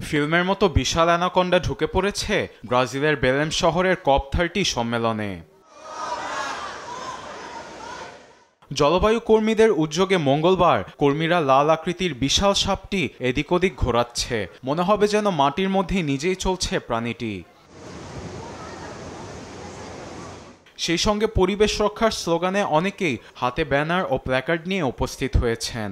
ফিল্মের মতো বিশাল অ্যানাকোন্ডা ঢুকে পড়েছে ব্রাজিলের বেলেম শহরের COP30 সম্মেলনে। জলবায়ু কর্মীদের উদ্যোগে মঙ্গলবার কর্মীরা লাল আকৃতির বিশাল সাপটি এদিক ওদিক ঘোরাচ্ছে, মনে হবে যেন মাটির মধ্যে নিজেই চলছে প্রাণীটি। সেই সঙ্গে পরিবেশ রক্ষার স্লোগানে অনেকেই হাতে ব্যানার ও প্ল্যাকার্ড নিয়ে উপস্থিত হয়েছেন।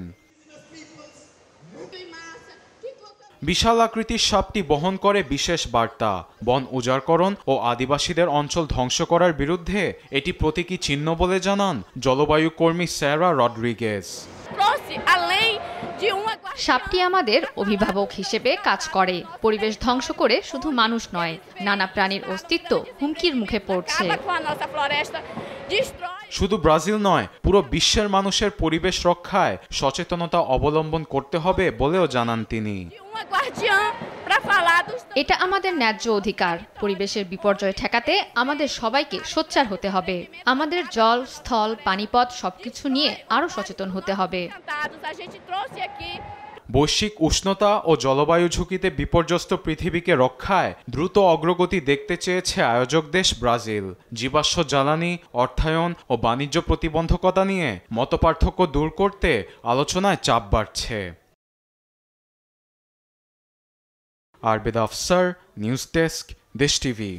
বিশাল আকৃতির সাপটি বহন করে বিশেষ বার্তা, বন উজাড়করণ ও আদিবাসীদের অঞ্চল ধ্বংস করার বিরুদ্ধে এটি প্রতীকী চিহ্ন বলে জানান জলবায়ু কর্মী স্যারা রড্রিগেজ। সাপটি আমাদের অভিভাবক হিসেবে কাজ করে, পরিবেশ ধ্বংস করে শুধু মানুষ নয়, নানা প্রাণীর অস্তিত্ব হুমকির মুখে পড়ছে। শুধু ব্রাজিল নয়, পুরো বিশ্বের মানুষের পরিবেশ রক্ষায় সচেতনতা অবলম্বন করতে হবে বলেও জানান তিনি। এটা আমাদের ন্যায্য অধিকার। পরিবেশের বিপর্যয় ঠেকাতে আমাদের সবাইকে সোচ্চার হতে হবে। আমাদের জল, স্থল, পানিপথ সবকিছু নিয়ে আরো সচেতন হতে হবে। বৈশ্বিক উষ্ণতা ও জলবায়ু ঝুঁকিতে বিপর্যস্ত পৃথিবীকে রক্ষায় দ্রুত অগ্রগতি দেখতে চেয়েছে আয়োজক দেশ ব্রাজিল। জীবাশ্ম জ্বালানি, অর্থায়ন ও বাণিজ্য প্রতিবন্ধকতা নিয়ে মতপার্থক্য দূর করতে আলোচনায় চাপ বাড়ছে। আরবেদ আফসার, নিউজ ডেস্ক, দেশ টিভি।